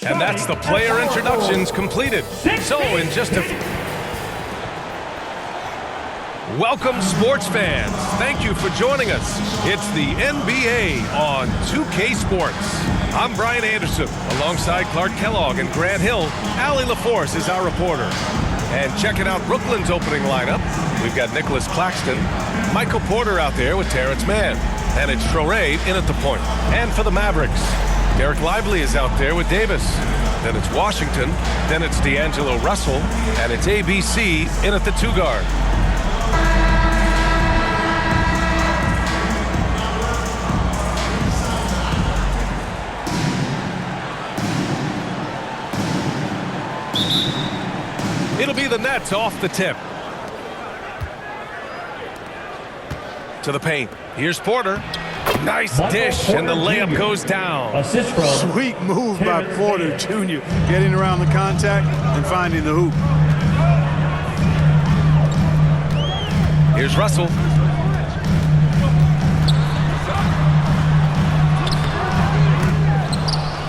And that's the player introductions completed. So in just a welcome, sports fans. Thank you for joining us. It's the NBA on 2K Sports. I'm Brian Anderson. Alongside Clark Kellogg and Grant Hill, Allie LaForce is our reporter. And checking out Brooklyn's opening lineup, we've got Nicholas Claxton, Michael Porter out there with Terrence Mann, and it's Traoré in at the point. And for the Mavericks, Derek Lively is out there with Davis. Then it's Washington, then it's D'Angelo Russell, and it's ABC in at the 2 guard. It'll be the Nets off the tip. To the paint. Here's Porter. Nice dish, and the layup goes down. Sweet move by Porter Jr. Getting around the contact and finding the hoop. Here's Russell.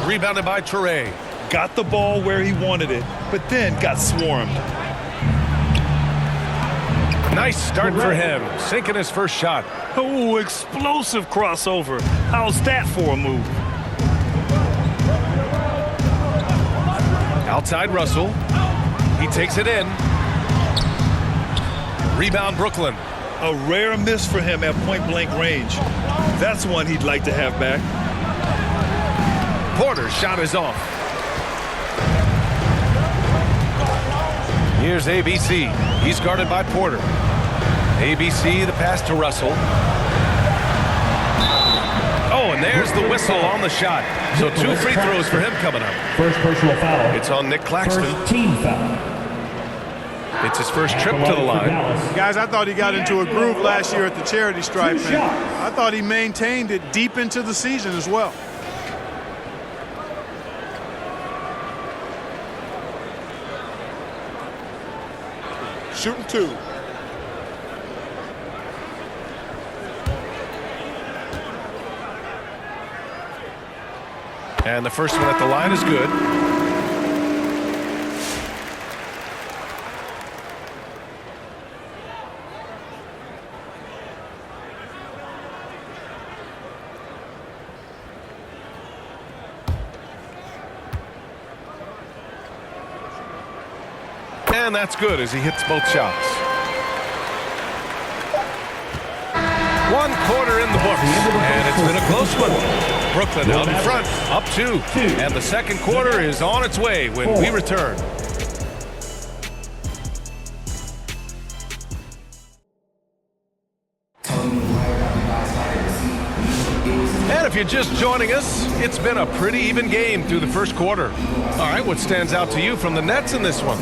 Rebounded by Traoré. Got the ball where he wanted it, but then got swarmed. Nice start for him, sinking his first shot. Oh, explosive crossover. How's that for a move? Outside Russell. He takes it in. Rebound Brooklyn. A rare miss for him at point-blank range. That's one he'd like to have back. Porter's shot is off. Here's ABC. He's guarded by Porter. ABC, the pass to Russell. Oh, and there's the whistle on the shot. So 2 free throws for him coming up. First personal foul. It's on Nick Claxton. First team foul. It's his first trip to the line. Guys, I thought he got into a groove last year at the charity stripe, and I thought he maintained it deep into the season as well. Shooting 2. And the first one at the line is good. And that's good as he hits both shots. 1 quarter in the books, and it's been a close one. Brooklyn out in front, up 2. And the second quarter is on its way when we return. And if you're just joining us, it's been a pretty even game through the first quarter. All right, what stands out to you from the Nets in this one?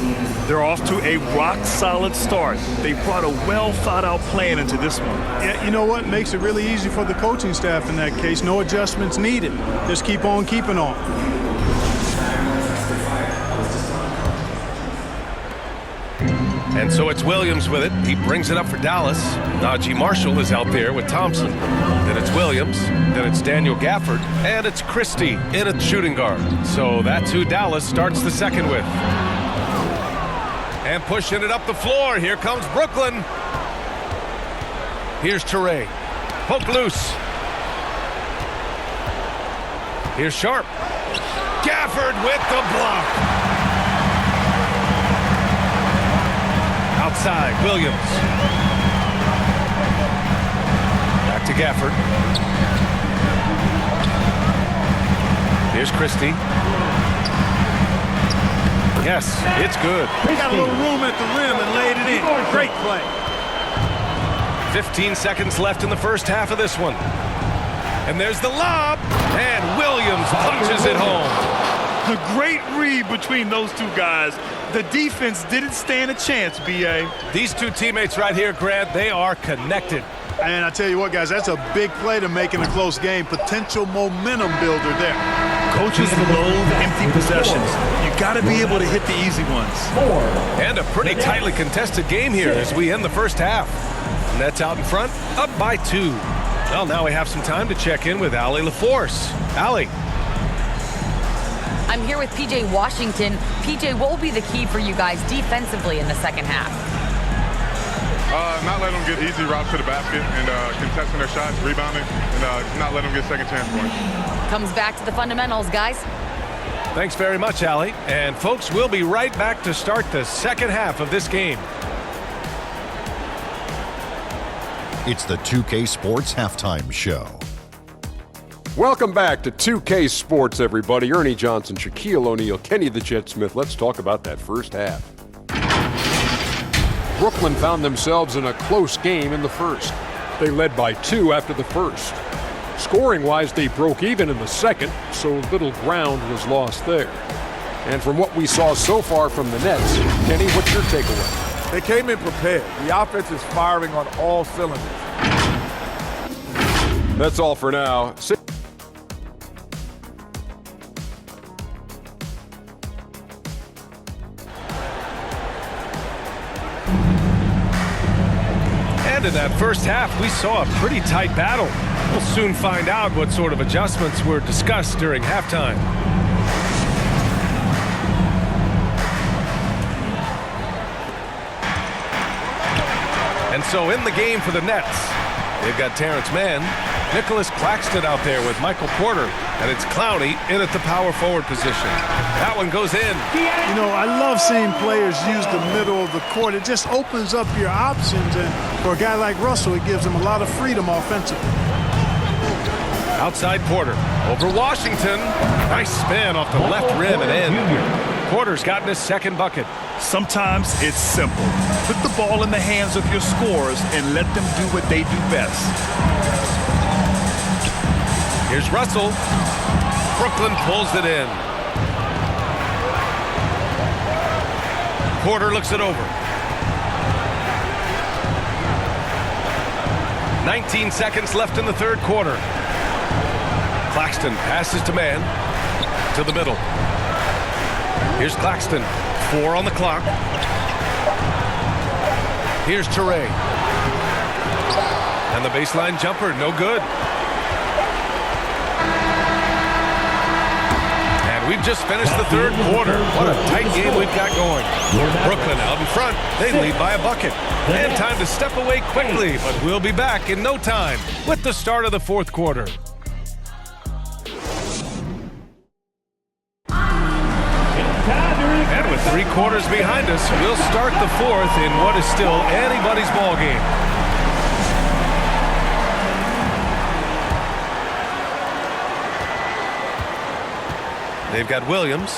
They're off to a rock-solid start. They brought a well-thought-out plan into this one. Yeah, you know what? Makes it really easy for the coaching staff in that case. No adjustments needed. Just keep on keeping on. And so it's Williams with it. He brings it up for Dallas. Najee Marshall is out there with Thompson. Then it's Williams. Then it's Daniel Gafford. And it's Christie in at shooting guard. So that's who Dallas starts the second with. And pushing it up the floor. Here comes Brooklyn. Here's Traoré. Poke loose. Here's Sharp. Gafford with the block. Outside, Williams. Back to Gafford. Here's Christie. Yes, it's good. He got a little room at the rim and laid it in. Great play. 15 seconds left in the first half of this one. And there's the lob. And Williams punches it home. The great read between those two guys. The defense didn't stand a chance, B.A. These two teammates right here, Grant, they are connected. And I tell you what, guys, that's a big play to make in a close game. Potential momentum builder there. Coaches loathe empty possessions. You got to be able to hit the easy ones. And a pretty tightly contested game here as we end the first half. Nets out in front, up by 2. Well, now we have some time to check in with Allie LaForce. Allie. I'm here with P.J. Washington. P.J., what will be the key for you guys defensively in the second half? Not letting them get easy routes to the basket and contesting their shots, rebounding, and not letting them get second chance points. Comes back to the fundamentals, guys. Thanks very much, Allie. And folks, we'll be right back to start the second half of this game. It's the 2K Sports Halftime Show. Welcome back to 2K Sports, everybody. Ernie Johnson, Shaquille O'Neal, Kenny the Jet Smith. Let's talk about that first half. Brooklyn found themselves in a close game in the first. They led by 2 after the first. Scoring-wise, they broke even in the second, so little ground was lost there. And from what we saw so far from the Nets, Kenny, what's your takeaway? They came in prepared. The offense is firing on all cylinders. That's all for now. And in that first half, we saw a pretty tight battle. We'll soon find out what sort of adjustments were discussed during halftime. And so in the game for the Nets, they've got Terrence Mann, Nicholas Claxton out there with Michael Porter, and it's Clowney in at the power forward position. That one goes in. You know, I love seeing players use the middle of the court. It just opens up your options, and for a guy like Russell, it gives him a lot of freedom offensively. Outside Porter, over Washington. Nice spin off the left rim and in. Porter's gotten his second bucket. Sometimes it's simple. Put the ball in the hands of your scorers and let them do what they do best. Here's Russell. Brooklyn pulls it in. Porter looks it over. 19 seconds left in the third quarter. Claxton passes to Mann. To the middle. Here's Claxton. 4 on the clock. Here's Toure. And the baseline jumper, no good. And we've just finished the third quarter. What a tight game we've got going. Brooklyn out in front. They lead by a bucket. And time to step away quickly, but we'll be back in no time with the start of the fourth quarter. And with 3 quarters behind us, we'll start the fourth in what is still anybody's ball game. They've got Williams.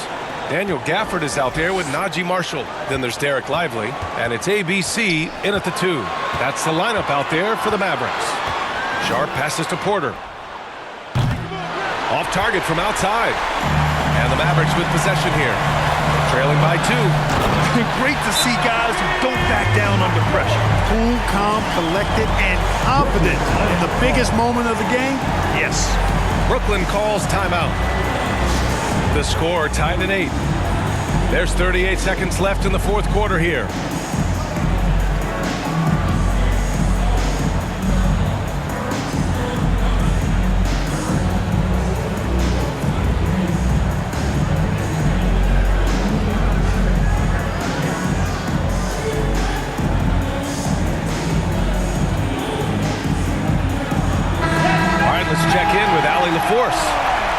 Daniel Gafford is out there with Najee Marshall. Then there's Derek Lively, and it's ABC in at the 2. That's the lineup out there for the Mavericks. Sharp passes to Porter. Off target from outside. And the Mavericks with possession here. Trailing by 2. Great to see guys who don't back down under pressure. Cool, calm, collected, and confident in the biggest moment of the game. Yes. Brooklyn calls timeout. The score tied at 8. There's 38 seconds left in the fourth quarter here.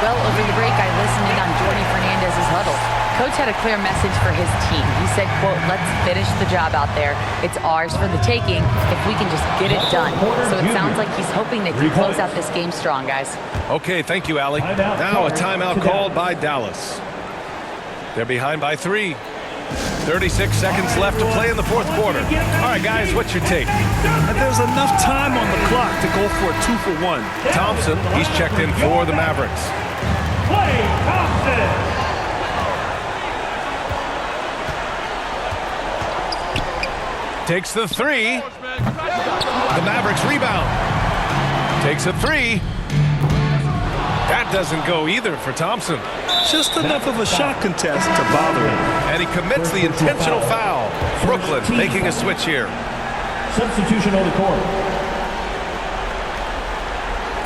Well, over the break, I listened in on Jordy Fernandez's huddle. Coach had a clear message for his team. He said, quote, "Let's finish the job out there. It's ours for the taking if we can just get it done." So it sounds like he's hoping they can close out this game strong, guys. Okay, thank you, Allie. Now a timeout called by Dallas. They're behind by 3. 36 seconds left to play in the fourth quarter. All right, guys, what's your take? And there's enough time on the clock to go for a 2-for-1. Thompson, he's checked in for the Mavericks. Klay Thompson. Takes the 3. The Mavericks rebound. Takes a 3. That doesn't go either for Thompson. Just enough of a shot contest to bother him. And he commits the intentional foul. Brooklyn making a switch here. Substitution on the court.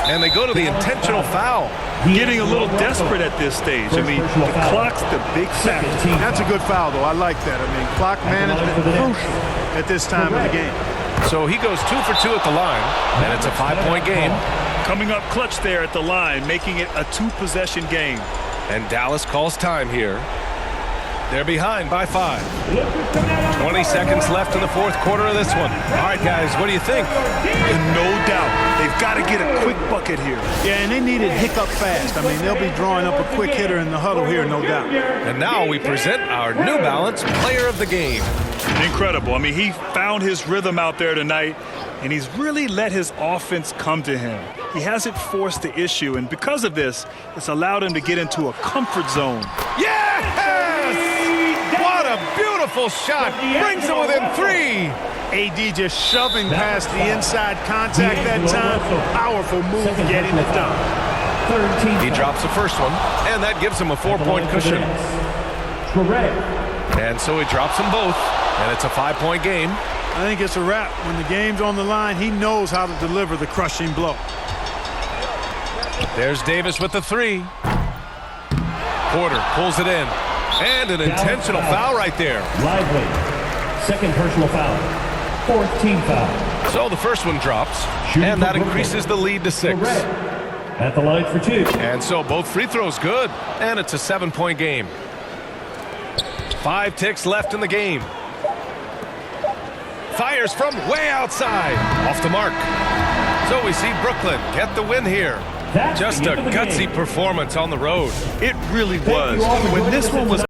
And they go to the intentional foul. getting a little desperate at this stage. I mean, the clock's the big factor. That's a good foul, though. I like that. I mean, clock management crucial at this time of the game. So he goes 2 for 2 at the line, and it's a 5-point game. Coming up clutch there at the line, making it a 2-possession game. And Dallas calls time here. They're behind by 5. 20 seconds left in the fourth quarter of this one. All right, guys, what do you think? No doubt. They've got to get a quick bucket here. Yeah, and they need it hiccup fast. I mean, they'll be drawing up a quick hitter in the huddle here, no doubt. And now we present our New Balance Player of the Game. Incredible. I mean, he found his rhythm out there tonight, and he's really let his offense come to him. He hasn't forced the issue, and because of this, it's allowed him to get into a comfort zone. Yes! What a beautiful shot. Brings it within 3. AD just shoving past the inside contact that time. Powerful move getting it done. He drops the first one, and that gives him a 4-point cushion. And so he drops them both, and it's a 5-point game. I think it's a wrap. When the game's on the line, he knows how to deliver the crushing blow. There's Davis with the 3. Porter pulls it in. And an intentional foul right there. Lively. Second personal foul. 4th team foul. So the first one drops, and that increases the lead to 6. At the line for 2. And so both free throws good, and it's a 7-point game. 5 ticks left in the game. Fires from way outside. Off the mark. So we see Brooklyn get the win here. Just a gutsy performance on the road. It really was. When this one was